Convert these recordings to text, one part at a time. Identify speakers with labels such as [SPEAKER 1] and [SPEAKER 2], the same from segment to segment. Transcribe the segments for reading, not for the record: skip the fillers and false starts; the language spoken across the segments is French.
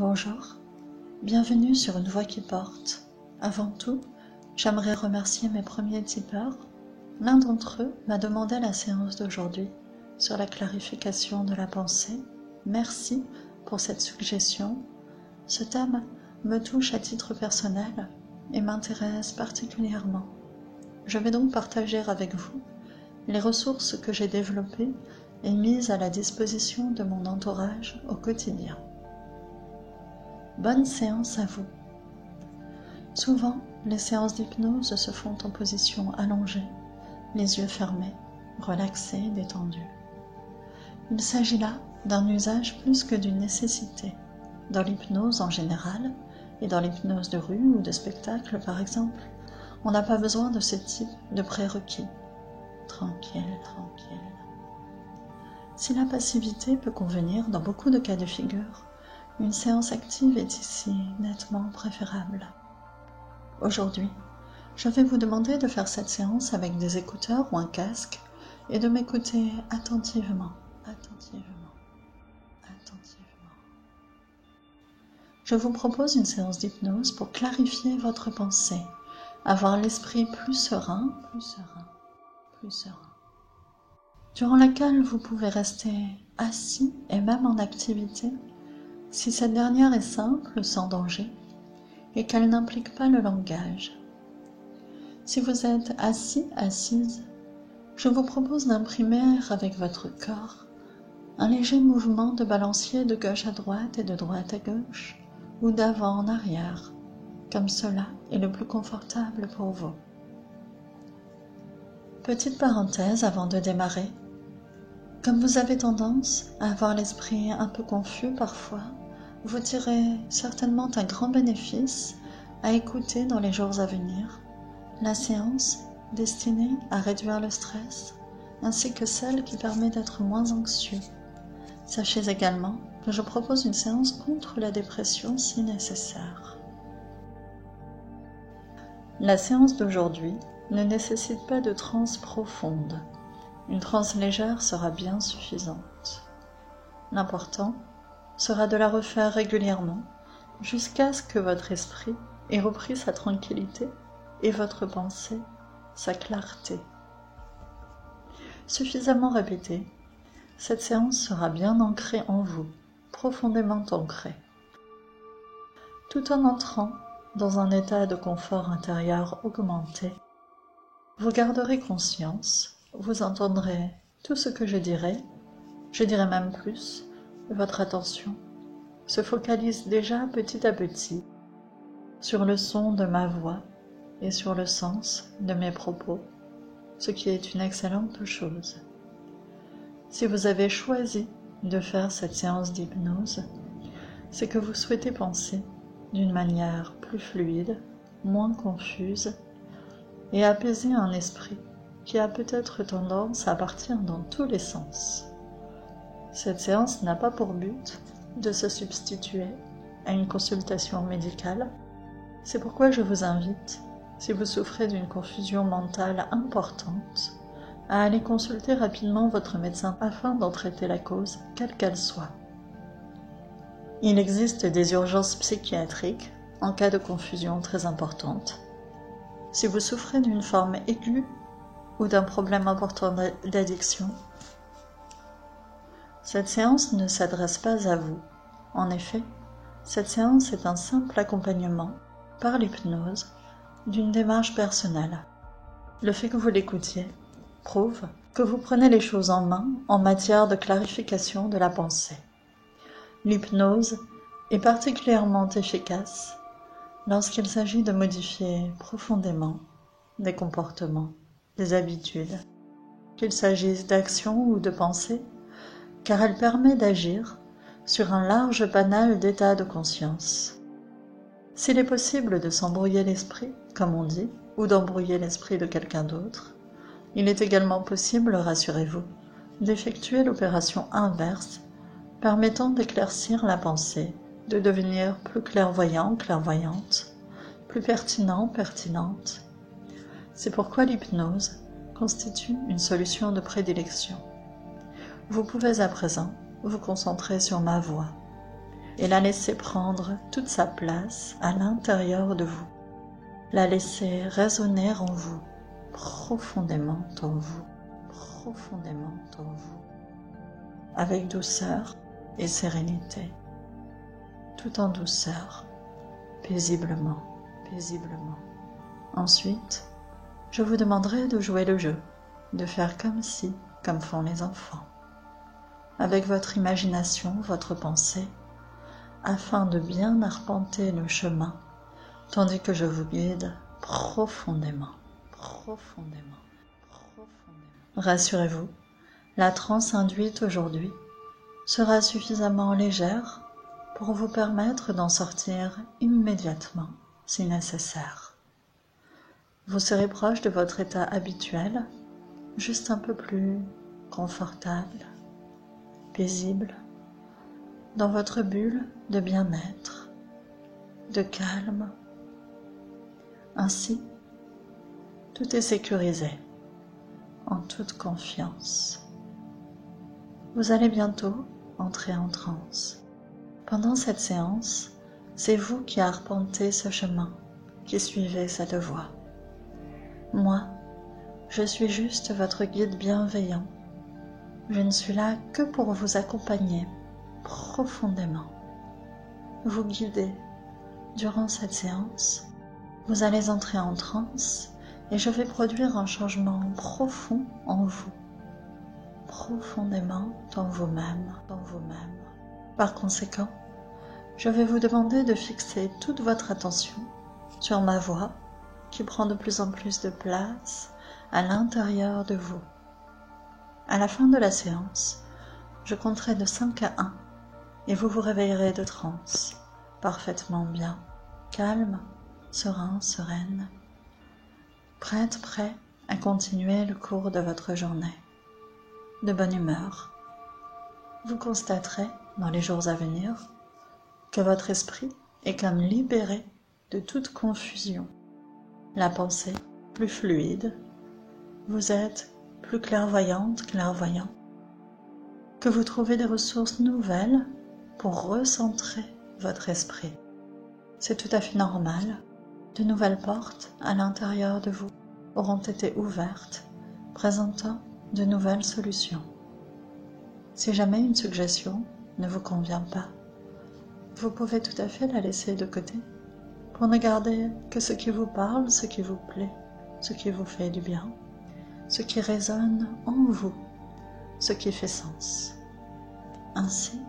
[SPEAKER 1] Bonjour, bienvenue sur Une Voix qui porte. Avant tout, j'aimerais remercier mes premiers tipeurs. L'un d'entre eux m'a demandé la séance d'aujourd'hui sur la clarification de la pensée. Merci pour cette suggestion. Ce thème me touche à titre personnel et m'intéresse particulièrement. Je vais donc partager avec vous les ressources que j'ai développées et mises à la disposition de mon entourage au quotidien. Bonne séance à vous. Souvent, les séances d'hypnose se font en position allongée, les yeux fermés, relaxés, détendus. Il s'agit là d'un usage plus que d'une nécessité. Dans l'hypnose en général, et dans l'hypnose de rue ou de spectacle par exemple, on n'a pas besoin de ce type de prérequis. Tranquille. Si la passivité peut convenir dans beaucoup de cas de figure, une séance active est ici nettement préférable. Aujourd'hui, je vais vous demander de faire cette séance avec des écouteurs ou un casque et de m'écouter attentivement. Je vous propose une séance d'hypnose pour clarifier votre pensée, avoir l'esprit plus serein, durant laquelle vous pouvez rester assis et même en activité, si cette dernière est simple, sans danger, et qu'elle n'implique pas le langage. Si vous êtes assis, assise, je vous propose d'imprimer avec votre corps un léger mouvement de balancier de gauche à droite et de droite à gauche, ou d'avant en arrière, comme cela est le plus confortable pour vous. Petite parenthèse avant de démarrer. Comme vous avez tendance à avoir l'esprit un peu confus parfois, vous tirez certainement un grand bénéfice à écouter dans les jours à venir la séance destinée à réduire le stress, ainsi que celle qui permet d'être moins anxieux. Sachez également que je propose une séance contre la dépression si nécessaire. La séance d'aujourd'hui ne nécessite pas de transe profonde. Une transe légère sera bien suffisante. L'important sera de la refaire régulièrement jusqu'à ce que votre esprit ait repris sa tranquillité et votre pensée sa clarté. Suffisamment répétée, cette séance sera bien ancrée en vous, profondément ancrée. Tout en entrant dans un état de confort intérieur augmenté, vous garderez conscience, vous entendrez tout ce que je dirai même plus. Votre attention se focalise déjà petit à petit sur le son de ma voix et sur le sens de mes propos, ce qui est une excellente chose. Si vous avez choisi de faire cette séance d'hypnose, c'est que vous souhaitez penser d'une manière plus fluide, moins confuse, et apaiser un esprit qui a peut-être tendance à partir dans tous les sens. Cette séance n'a pas pour but de se substituer à une consultation médicale. C'est pourquoi je vous invite, si vous souffrez d'une confusion mentale importante, à aller consulter rapidement votre médecin afin d'en traiter la cause, quelle qu'elle soit. Il existe des urgences psychiatriques en cas de confusion très importante. Si vous souffrez d'une forme aiguë ou d'un problème important d'addiction, cette séance ne s'adresse pas à vous. En effet, cette séance est un simple accompagnement, par l'hypnose, d'une démarche personnelle. Le fait que vous l'écoutiez prouve que vous prenez les choses en main en matière de clarification de la pensée. L'hypnose est particulièrement efficace lorsqu'il s'agit de modifier profondément des comportements, des habitudes, qu'il s'agisse d'actions ou de pensées, car elle permet d'agir sur un large panel d'états de conscience. S'il est possible de s'embrouiller l'esprit, comme on dit, ou d'embrouiller l'esprit de quelqu'un d'autre, il est également possible, rassurez-vous, d'effectuer l'opération inverse, permettant d'éclaircir la pensée, de devenir plus clairvoyant, clairvoyante, plus pertinent, pertinente. C'est pourquoi l'hypnose constitue une solution de prédilection. Vous pouvez à présent vous concentrer sur ma voix. et la laisser prendre toute sa place à l'intérieur de vous. La laisser résonner en vous, profondément en vous, profondément en vous, avec douceur et sérénité, tout en douceur, paisiblement, paisiblement. Ensuite, je vous demanderai de jouer le jeu, de faire comme si, comme font les enfants, avec votre imagination, votre pensée, afin de bien arpenter le chemin, tandis que je vous guide profondément, profondément, profondément. Rassurez-vous, la transe induite aujourd'hui sera suffisamment légère pour vous permettre d'en sortir immédiatement si nécessaire. Vous serez proche de votre état habituel, juste un peu plus confortable, paisible, dans votre bulle de bien-être, de calme. Ainsi, tout est sécurisé, en toute confiance. Vous allez bientôt entrer en transe. Pendant cette séance, c'est vous qui arpentez ce chemin, qui suivez cette voie. Moi, je suis juste votre guide bienveillant. Je ne suis là que pour vous accompagner profondément, vous guider. Durant cette séance, vous allez entrer en transe et je vais produire un changement profond en vous, profondément dans vous-même, dans vous-même. Par conséquent, je vais vous demander de fixer toute votre attention sur ma voix qui prend de plus en plus de place à l'intérieur de vous. À la fin de la séance, je compterai de 5 à 1 et vous vous réveillerez de transe, parfaitement bien, calme, serein, sereine, prêt à continuer le cours de votre journée. De bonne humeur. Vous constaterez, dans les jours à venir, que votre esprit est comme libéré de toute confusion. La pensée plus fluide, vous êtes plus clairvoyante, clairvoyant, que vous trouvez des ressources nouvelles pour recentrer votre esprit. C'est tout à fait normal. De nouvelles portes à l'intérieur de vous auront été ouvertes, présentant de nouvelles solutions. Si jamais une suggestion ne vous convient pas, vous pouvez tout à fait la laisser de côté pour ne garder que ce qui vous parle, ce qui vous plaît, ce qui vous fait du bien, ce qui résonne en vous, ce qui fait sens. Ainsi,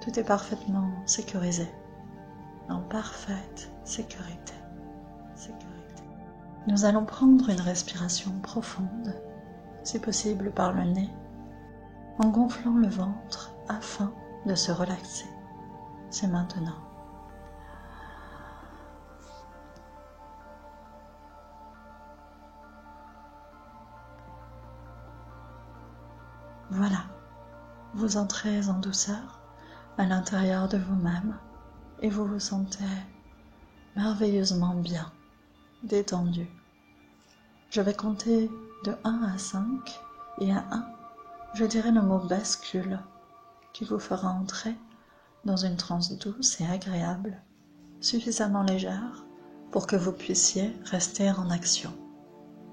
[SPEAKER 1] tout est parfaitement sécurisé, en parfaite sécurité. Nous allons prendre une respiration profonde, si possible par le nez, en gonflant le ventre afin de se relaxer. C'est maintenant. Voilà, vous entrez en douceur à l'intérieur de vous-même et vous vous sentez merveilleusement bien, détendu. Je vais compter de 1 à 5 et à 1, je dirai le mot bascule qui vous fera entrer dans une transe douce et agréable, suffisamment légère pour que vous puissiez rester en action.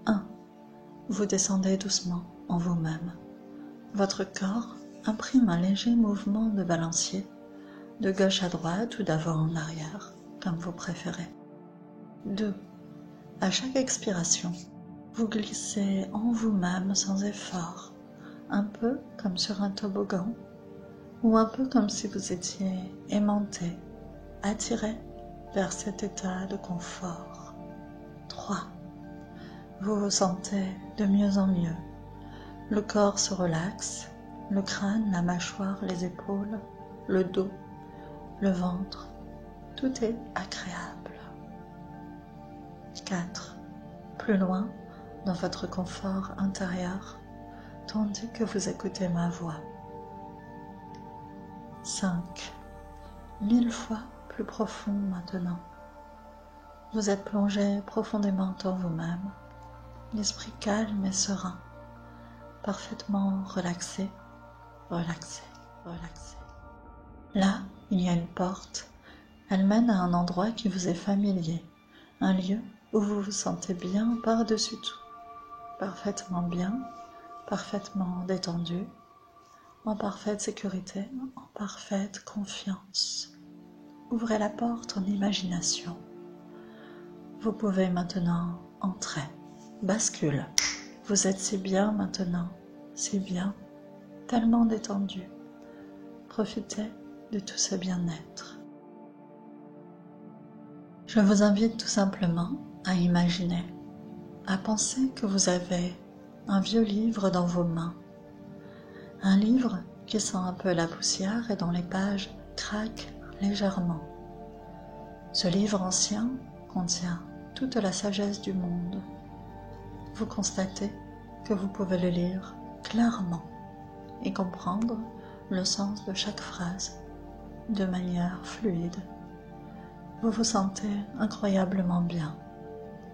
[SPEAKER 1] 1. Vous descendez doucement en vous-même. Votre corps imprime un léger mouvement de balancier, de gauche à droite ou d'avant en arrière, comme vous préférez. 2. À chaque expiration, vous glissez en vous-même sans effort, un peu comme sur un toboggan, ou un peu comme si vous étiez aimanté, attiré vers cet état de confort. 3. Vous vous sentez de mieux en mieux. Le corps se relaxe, le crâne, la mâchoire, les épaules, le dos, le ventre, tout est agréable. 4. Plus loin, dans votre confort intérieur, tandis que vous écoutez ma voix. 5. 1000 fois plus profond maintenant. Vous êtes plongé profondément en vous-même, l'esprit calme et serein, parfaitement relaxé, relaxé, relaxé. Là, il y a une porte. Elle mène à un endroit qui vous est familier, un lieu où vous vous sentez bien par-dessus tout, parfaitement bien, parfaitement détendu, en parfaite sécurité, en parfaite confiance. Ouvrez la porte en imagination. Vous pouvez maintenant entrer. Bascule. Vous êtes si bien maintenant, si bien, tellement détendu. Profitez de tout ce bien-être. Je vous invite tout simplement à imaginer, à penser que vous avez un vieux livre dans vos mains. Un livre qui sent un peu la poussière et dont les pages craquent légèrement. Ce livre ancien contient toute la sagesse du monde. Vous constatez que vous pouvez le lire clairement et comprendre le sens de chaque phrase de manière fluide. Vous vous sentez incroyablement bien,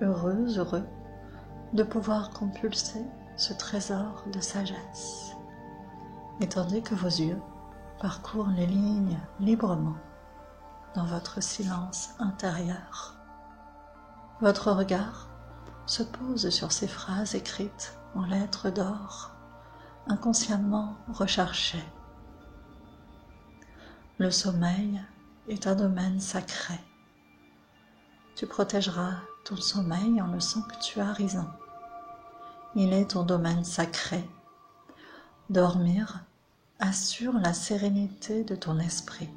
[SPEAKER 1] heureux de pouvoir compulser ce trésor de sagesse. Et tandis que vos yeux parcourent les lignes librement dans votre silence intérieur, votre regard se pose sur ces phrases écrites en lettres d'or, inconsciemment recherchées. Le sommeil est un domaine sacré. Tu protégeras ton sommeil en le sanctuarisant. Il est ton domaine sacré. Dormir assure la sérénité de ton esprit.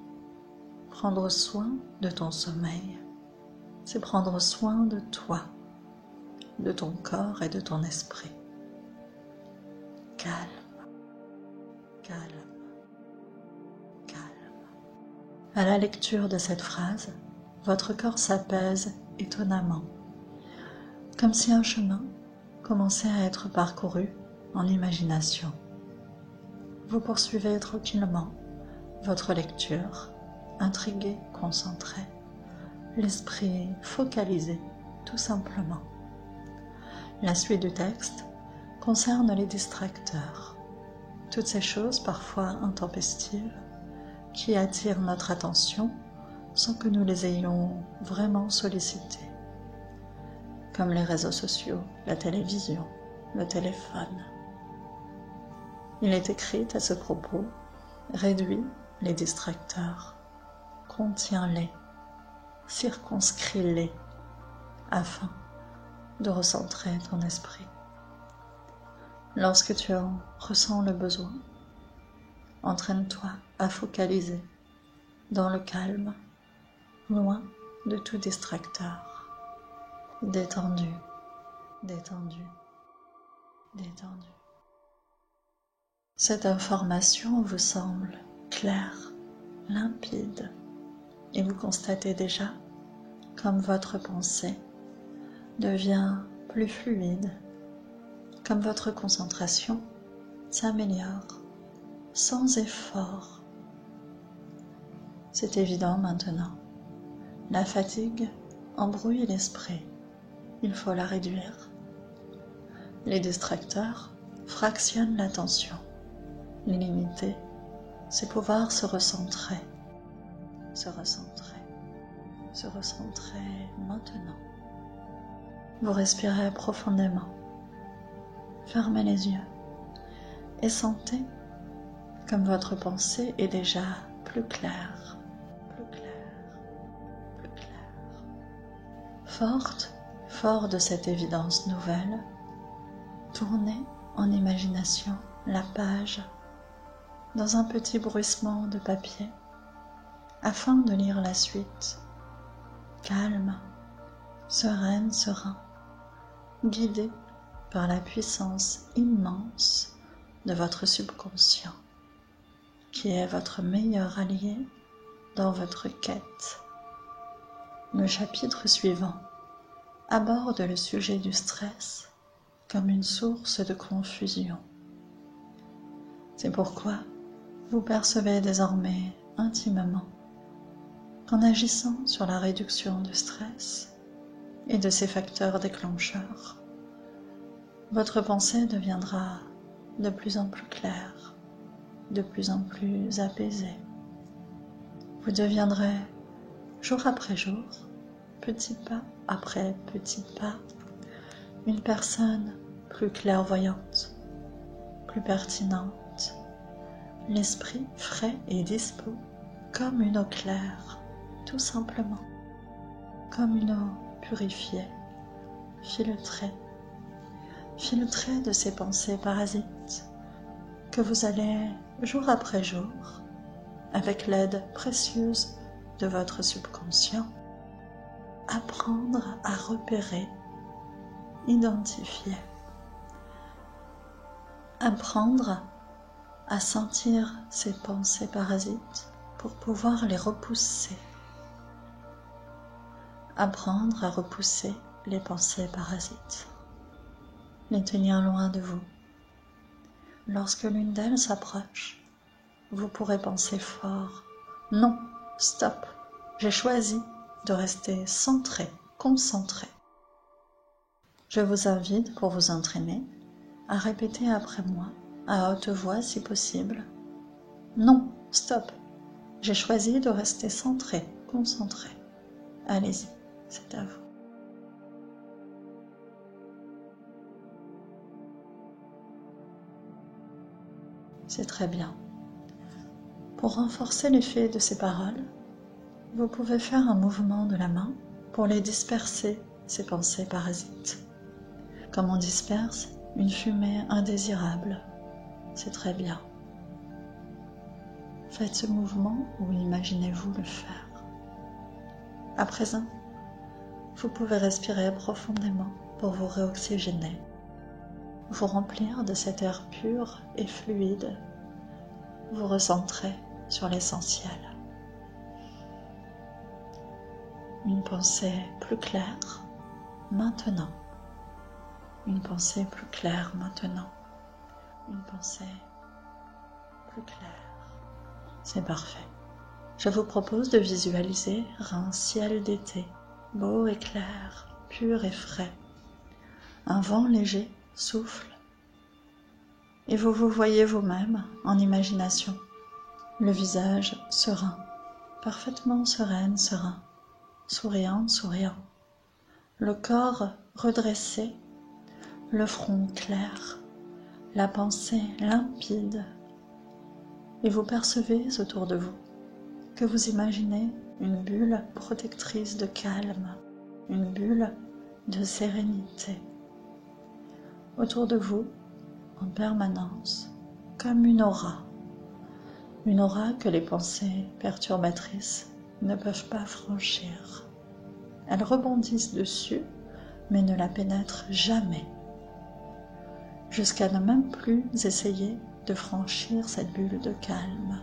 [SPEAKER 1] Prendre soin de ton sommeil, c'est prendre soin de toi, de ton corps et de ton esprit. Calme, calme, calme. À la lecture de cette phrase, votre corps s'apaise étonnamment, comme si un chemin commençait à être parcouru en imagination. Vous poursuivez tranquillement votre lecture, intrigué, concentré, l'esprit focalisé, tout simplement. La suite du texte concerne les distracteurs, toutes ces choses parfois intempestives qui attirent notre attention sans que nous les ayons vraiment sollicitées, comme les réseaux sociaux, la télévision, le téléphone. Il est écrit à ce propos, réduis les distracteurs, contiens-les, circonscris-les, afin de recentrer ton esprit. Lorsque tu en ressens le besoin, entraîne-toi à focaliser dans le calme, loin de tout distracteur. Détendu, détendu, détendu. Cette information vous semble claire, limpide, et vous constatez déjà comme votre pensée devient plus fluide, comme votre concentration s'améliore sans effort. C'est évident maintenant. La fatigue embrouille l'esprit. Il faut la réduire. Les distracteurs fractionnent l'attention. Les limiter, c'est pouvoir se recentrer maintenant. Vous respirez profondément. Fermez les yeux et sentez comme votre pensée est déjà plus claire, plus claire, plus claire. Fort de cette évidence nouvelle, tournez en imagination la page dans un petit bruissement de papier afin de lire la suite, calme, serein, guidé par la puissance immense de votre subconscient, qui est votre meilleur allié dans votre quête. Le chapitre suivant aborde le sujet du stress comme une source de confusion. C'est pourquoi vous percevez désormais intimement qu'en agissant sur la réduction du stress et de ses facteurs déclencheurs, votre pensée deviendra de plus en plus claire, de plus en plus apaisée. Vous deviendrez, jour après jour, petit pas après petit pas, une personne plus clairvoyante, plus pertinente, l'esprit frais et dispo, comme une eau claire, tout simplement, comme une eau purifiée, filtrée de ces pensées parasites que vous allez, jour après jour, avec l'aide précieuse de votre subconscient, apprendre à repérer, identifier, apprendre à sentir ces pensées parasites pour pouvoir les repousser, apprendre à repousser les pensées parasites, les tenir loin de vous. Lorsque l'une d'elles s'approche, vous pourrez penser fort. Non, stop, j'ai choisi de rester centré, concentré. Je vous invite, pour vous entraîner, à répéter après moi, à haute voix si possible. Non, stop, j'ai choisi de rester centré, concentré. Allez-y, c'est à vous. C'est très bien. Pour renforcer l'effet de ces paroles, vous pouvez faire un mouvement de la main pour les disperser, ces pensées parasites. Comme on disperse une fumée indésirable, c'est très bien. Faites ce mouvement ou imaginez-vous le faire. À présent, vous pouvez respirer profondément pour vous réoxygéner, vous remplir de cet air pur et fluide, vous recentrer sur l'essentiel. Une pensée plus claire maintenant. Une pensée plus claire maintenant. Une pensée plus claire. C'est parfait. Je vous propose de visualiser un ciel d'été, beau et clair, pur et frais. Un vent léger souffle et vous vous voyez vous-même en imagination, le visage serein, parfaitement sereine, serein, souriant, souriant, le corps redressé, le front clair, la pensée limpide, et vous percevez autour de vous que vous imaginez une bulle protectrice de calme, une bulle de sérénité. Autour de vous, en permanence, comme une aura que les pensées perturbatrices ne peuvent pas franchir. Elles rebondissent dessus, mais ne la pénètrent jamais, jusqu'à ne même plus essayer de franchir cette bulle de calme.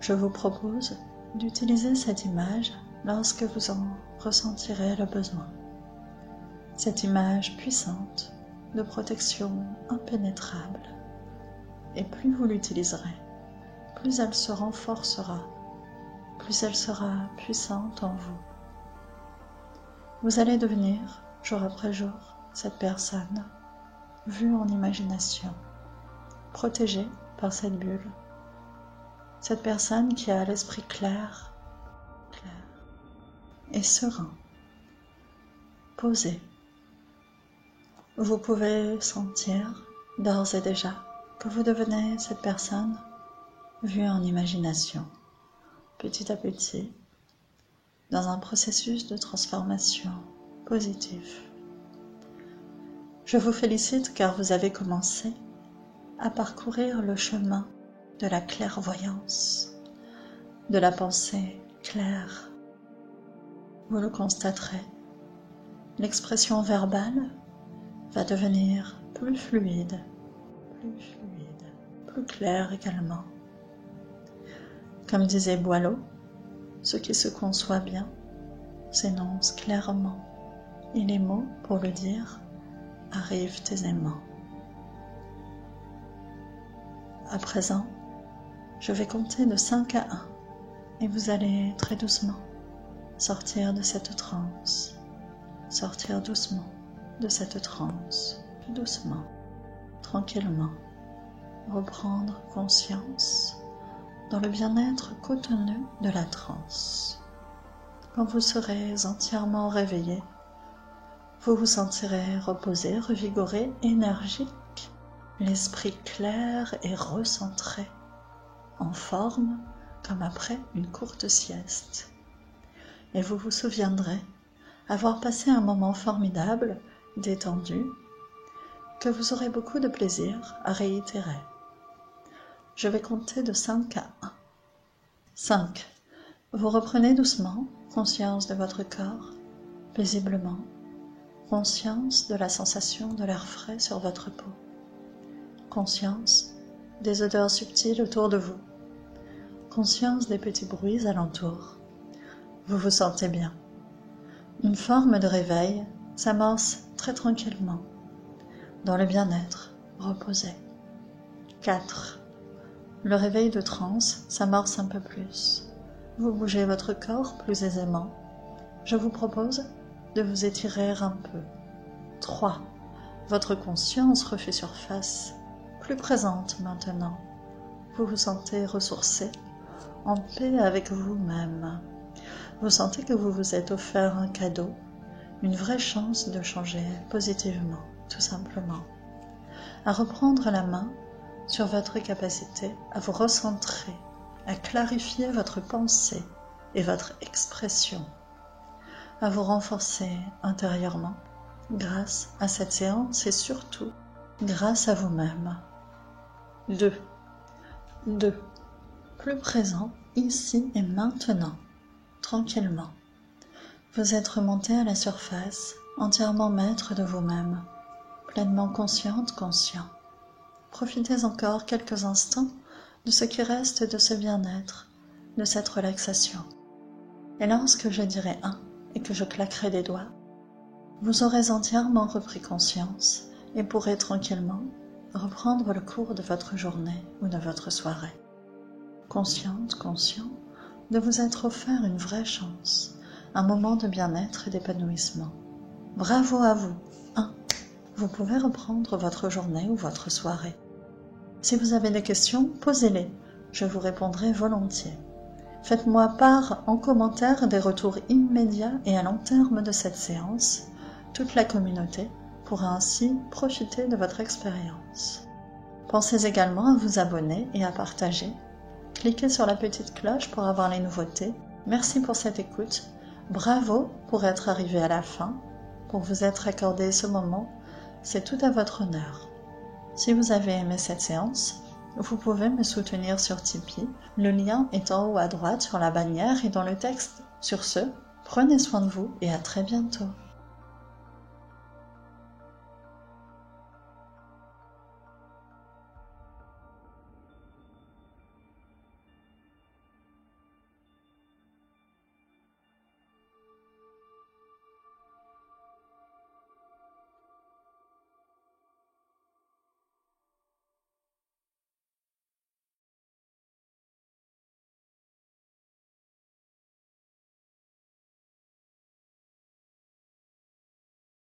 [SPEAKER 1] Je vous propose d'utiliser cette image lorsque vous en ressentirez le besoin. Cette image puissante de protection impénétrable. Et plus vous l'utiliserez, plus elle se renforcera, plus elle sera puissante en vous. Vous allez devenir, jour après jour, cette personne, vue en imagination, protégée par cette bulle. Cette personne qui a l'esprit clair et serein, posé. Vous pouvez sentir d'ores et déjà que vous devenez cette personne vue en imagination, petit à petit, dans un processus de transformation positif. Je vous félicite car vous avez commencé à parcourir le chemin de la clairvoyance, de la pensée claire. Vous le constaterez, l'expression verbale va devenir plus fluide, plus claire également. Comme disait Boileau, ce qui se conçoit bien s'énonce clairement, et les mots, pour le dire, arrivent aisément. À présent, je vais compter de 5 à 1 et vous allez très doucement sortir de cette transe, sortir doucement de cette transe, doucement, tranquillement, reprendre conscience dans le bien-être cotonneux de la transe. Quand vous serez entièrement réveillé, vous vous sentirez reposé, revigoré, énergique, l'esprit clair et recentré, en forme comme après une courte sieste. Et vous vous souviendrez avoir passé un moment formidable, détendu, que vous aurez beaucoup de plaisir à réitérer. Je vais compter de 5 à 1. 5. Vous reprenez doucement conscience de votre corps, paisiblement, conscience de la sensation de l'air frais sur votre peau, conscience des odeurs subtiles autour de vous, conscience des petits bruits alentour. Vous vous sentez bien. Une forme de réveil s'amorce très tranquillement, dans le bien-être, reposé. 4. Le réveil de transe s'amorce un peu plus. Vous bougez votre corps plus aisément. Je vous propose de vous étirer un peu. 3. Votre conscience refait surface, plus présente maintenant. Vous vous sentez ressourcé, en paix avec vous-même. Vous sentez que vous vous êtes offert un cadeau, une vraie chance de changer positivement, tout simplement. À reprendre la main sur votre capacité à vous recentrer, à clarifier votre pensée et votre expression, à vous renforcer intérieurement grâce à cette séance et surtout grâce à vous-même. 2. Plus présent ici et maintenant, tranquillement. Vous êtes remonté à la surface, entièrement maître de vous-même, pleinement consciente, conscient. Profitez encore quelques instants de ce qui reste de ce bien-être, de cette relaxation. Et lorsque je dirai 1 et que je claquerai des doigts, vous aurez entièrement repris conscience et pourrez tranquillement reprendre le cours de votre journée ou de votre soirée. Consciente, conscient de vous être offert une vraie chance, un moment de bien-être et d'épanouissement. Bravo à vous. 1. Vous pouvez reprendre votre journée ou votre soirée. Si vous avez des questions, posez-les. Je vous répondrai volontiers. Faites-moi part en commentaire des retours immédiats et à long terme de cette séance. Toute la communauté pourra ainsi profiter de votre expérience. Pensez également à vous abonner et à partager. Cliquez sur la petite cloche pour avoir les nouveautés. Merci pour cette écoute. Bravo pour être arrivé à la fin, pour vous être accordé ce moment. C'est tout à votre honneur. Si vous avez aimé cette séance, vous pouvez me soutenir sur Tipeee. Le lien est en haut à droite sur la bannière et dans le texte. Sur ce, prenez soin de vous et à très bientôt.